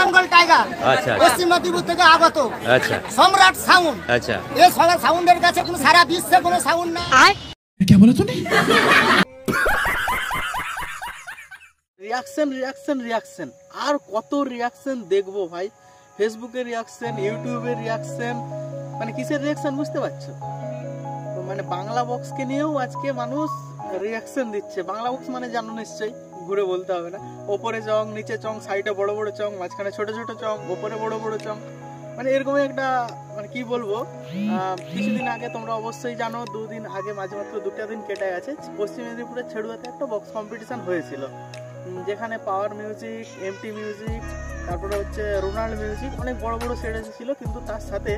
Bengal tiger, আচ্ছা পশ্চিম মেদিনীপুর থেকে আগত, আচ্ছা সম্রাট সাউন্ড। আচ্ছা এই সাউন্ডের কাছে কোনো সারা বিশ্বে কোনো সাউন্ড না। क्या बोला तूने? রিয়াকশন রিয়াকশন রিয়াকশন আর কত রিয়াকশন দেখবো ভাই? ফেসবুকের রিয়াকশন, ইউটিউবের রিয়াকশন, মানে কিসের রিয়াকশন বুঝতে পারছো? মানে বাংলা বক্সকে নিয়েও আজকে মানুষ রিয়াকশন দিচ্ছে। বাংলা বক্স মানে জানো নিশ্চয়ই, ঘুরে বলতে হবে না। ওপরে চং, নিচে চং, সাইডে বড় বড় চং, মাঝখানে ছোট ছোট চং, ওপরে বড় বড় চং, মানে এরকমই একটা, মানে কি বলবো, কিছুদিন আগে তোমরা অবশ্যই জানো, দুদিন আগে মাঝে মাত্র 2টা দিন কেটে গেছে, পশ্চিম মেদিনীপুরের ছেড়ুয়াতে একটা বক্স কম্পিটিশন হয়েছিল, যেখানে পাওয়ার মিউজিক, এমটি মিউজিক, তারপরে হচ্ছে রোনাল্ড মিউজিক, অনেক বড় বড় সেট এসেছিলো। কিন্তু তার সাথে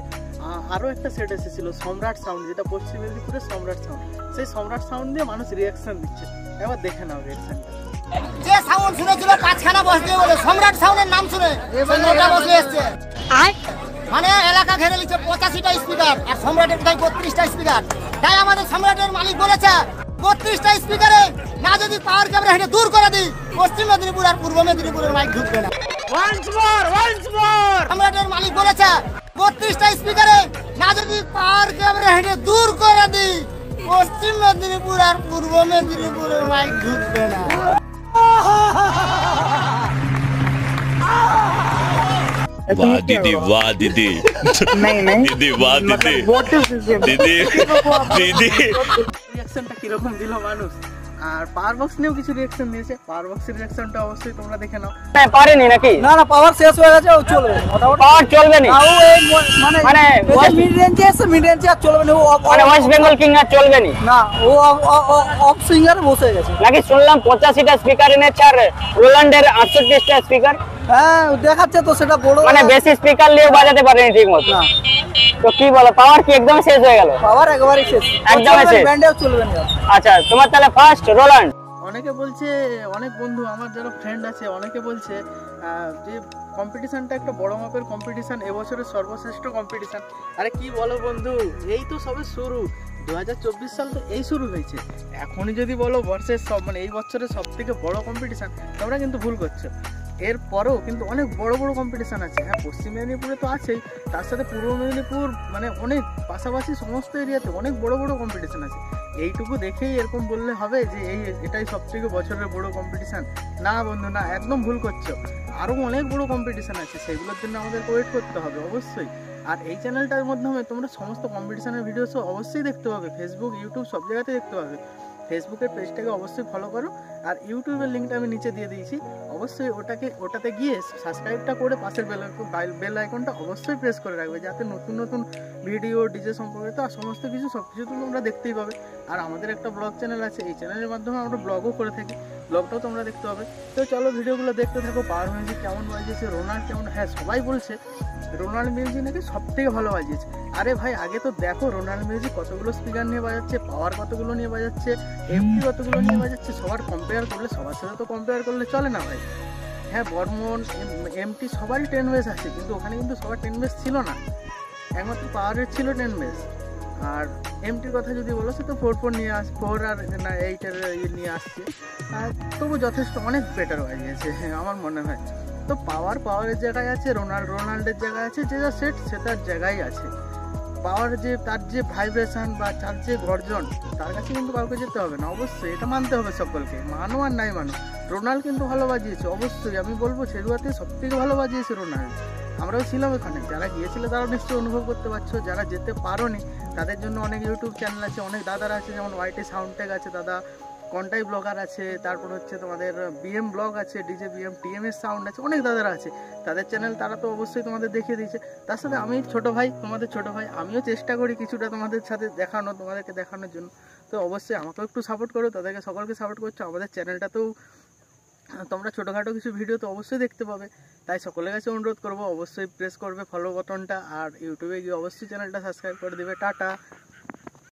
আরও একটা সেট এসেছিলো সম্রাট সাউন্ড, যেটা পশ্চিম মেদিনীপুরের সম্রাট সাউন্ড। সেই সম্রাট সাউন্ড দিয়ে মানুষ রিয়াকশন দিচ্ছে। এবার দেখে নাও রিয়াকশনটা। যে সাউন্ড শুনেছিল পাঁচখানা বস দিয়ে বলে, সম্রাট সাউন্ডের নাম শুনে নটা বসে এসছে। মানে এলাকা ঘেরে নিচ্ছে 85টা স্পিকার, আর সম্রাটের কোথায় 32টা স্পিকার। তাই আমাদের সম্রাটের মালিক বলেছে 32টা স্পিকারে না যদি পাওয়ার ক্যামেরা হেঁটে দূর করে দিই, পশ্চিম মেদিনীপুর আর পূর্ব মেদিনীপুরের মাইক ঢুকবে না। সম্রাটের মালিক বলেছে 32টা স্পিকারে না যদি পাওয়ার ক্যামেরা হেঁটে দূর করে দিই, পশ্চিম মেদিনীপুর আর পূর্ব মেদিনীপুরের মাইক ঢুকবে না। वाह दीदी, वाह दीदी, नहीं दीदी, वाह दीदी, दीदी, दीदी। রিয়াকশনটা কিরকম দিল মানুষ। আর পাওয়ার বক্স নিয়েও কিছু রিয়াকশন দিয়েছে। পাওয়ার বক্সের রিয়াকশনটা অবশ্যই তোমরা দেখে নাও। পারেনি নাকি? না না, পাওয়ার শেষ হয়ে গেছে, ও চলবে পাওয়ার চলবে না। ও এই মানে মিড রেঞ্জে আছে, মিড রেঞ্জে আর চলবে না। ও মানে ওয়েস্ট বেঙ্গল কিং আর চলবে না। ও অফ সিঙ্গার বসে গেছে নাকি শুনলাম 85টা স্পিকার এনেছে আর রোল্যান্ডের 68টা স্পিকার। হ্যাঁ দেখাচ্ছে তো, সেটা বড়, মানে বেশি স্পিকার নিয়ে বাজাতে পারেনি ঠিক মতো। তো কি বলো, পাওয়ার কি একদম শেষ হয়ে গেল? পাওয়ার একবারই শেষ, একদম শেষ, ব্যান্ডেও চলবে না। আচ্ছা, তোমার তাহলে ফার্স্ট রোল্যান্ড। অনেকে বলছে, অনেক বন্ধু আমার যারা ফ্রেন্ড আছে, অনেকে বলছে যে কম্পিটিশনটা একটা বড় মাপের কম্পিটিশন, এবছরের সর্বশ্রেষ্ঠ কম্পিটিশন। আরে কি বলো বন্ধু, এই তো সবে শুরু। 2024 সাল তো এই শুরু হয়েছে। এখনই যদি বলো বর্ষের মানে এই বছরের সব থেকে বড় কম্পিটিশন, তোমরা কিন্তু ভুল করছো। এরপরেও কিন্তু অনেক বড় বড় কম্পিটিশান আছে। হ্যাঁ, পশ্চিম মেদিনীপুরে তো আছেই, তার সাথে পূর্ব মেদিনীপুর, মানে অনেক পাশাপাশি সমস্ত এরিয়াতে অনেক বড় বড় কম্পিটিশান আছে। এইটুকু দেখেই এরকম বললে হবে যে এটাই সব থেকে বছরের বড় কম্পিটিশান? না বন্ধু, না, একদম ভুল করছো। আরও অনেক বড় কম্পিটিশান আছে, সেগুলোর জন্য আমাদের ওয়েট করতে হবে অবশ্যই। আর এই চ্যানেলটার মাধ্যমে তোমরা সমস্ত কম্পিটিশানের ভিডিওস অবশ্যই দেখতে পাবে, ফেসবুক, ইউটিউব সব জায়গাতে দেখতে পাবে। ফেসবুকের পেজটাকে অবশ্যই ফলো করো, আর ইউটিউবের লিঙ্কটা আমি নিচে দিয়ে দিয়েছি, অবশ্যই ওটাতে গিয়ে সাবস্ক্রাইবটা করে পাশের বেল আইকনটা অবশ্যই প্রেস করে রাখবে, যাতে নতুন নতুন ভিডিও, ডিজে সম্পর্কিত আর সমস্ত কিছু সব কিছু তোমরা দেখতেই পাবে। আর আমাদের একটা ব্লগ চ্যানেল আছে, এই চ্যানেলের মাধ্যমে আমরা ব্লগও করে থাকি, ব্লগটাও তোমরা দেখতে পাবে। তো চলো ভিডিওগুলো দেখতে থাকো। পাওয়ার মিউজিক কেমন বাজিয়েছে, রোনাল্ড কেমন, হ্যাঁ সবাই বলছে রোনাল্ড মিউজিক নাকি সব থেকে ভালো বাজিয়েছে। আরে ভাই, আগে তো দেখো রোনাল্ড মিউজিক কতগুলো স্পিকার নিয়ে বাজাচ্ছে, পাওয়ার কতগুলো নিয়ে বাজাচ্ছে, এমটি কতগুলো নিয়ে বাজাচ্ছে। সবার কম্পেয়ার করলে, সবার সাথে তো কম্পেয়ার করলে চলে না ভাই। হ্যাঁ, বর্মন, এমটি সবারই 10 বেস আছে, কিন্তু ওখানে কিন্তু সবার 10 বেস ছিল না, একমাত্র পাওয়ারের ছিল 10 বেস। আর এমটির কথা যদি বলো, সে তো 4 নিয়ে 4 আর 8 নিয়ে আসছে, আর তবু যথেষ্ট অনেক বেটার বাজিয়েছে আমার মনে হয়। তো পাওয়ারের জায়গায় আছে, রোনাল্ডের জায়গায় আছে, যে যা সেট সে তার জায়গায় আছে। পাওয়ার যে তার যে ভাইব্রেশন বা তার যে গর্জন, তার কাছে কিন্তু কাউকে যেতে হবে না, অবশ্যই এটা মানতে হবে সকলকে, মানো আর নাই মানো। রোনাল্ড কিন্তু ভালো বাজিয়েছে, অবশ্যই আমি বলবো ছেড়ুয়াতে সব থেকে ভালো বাজিয়েছে রোনাল্ড। আমরাও ছিলাম এখানে, যারা গিয়েছিল তারা নিশ্চয়ই অনুভব করতে পারছো, যারা যেতে পারোনি তাদের জন্য অনেক ইউটিউব চ্যানেল আছে, অনেক দাদারা আছে, যেমন ওয়াইটি সাউন্ডটেক আছে দাদা, কন্টাই ব্লগার আছে, তারপর হচ্ছে তোমাদের বিএম ব্লগ আছে, ডিজে বিএম, টিএমএস সাউন্ড আছে, অনেক দাদারা আছে, তাদের চ্যানেল তারা তো অবশ্যই তোমাদের দেখিয়ে দিয়েছে। তার সাথে আমি তোমাদের ছোট ভাই, আমিও চেষ্টা করি কিছুটা তোমাদের সাথে তোমাদেরকে দেখানোর জন্য। তো অবশ্যই আমাকেও একটু সাপোর্ট করো, তাদেরকে সকলকে সাপোর্ট করছো। আমাদের চ্যানেলটাতেও তোমরা ছোটোখাটো কিছু ভিডিও তো অবশ্যই দেখতে পাবে, তাই সকলের কাছে অনুরোধ করবো অবশ্যই প্রেস করবে ফলো বাটনটা, আর ইউটিউবে গিয়ে অবশ্যই চ্যানেলটা সাবস্ক্রাইব করে দেবে। টাটা।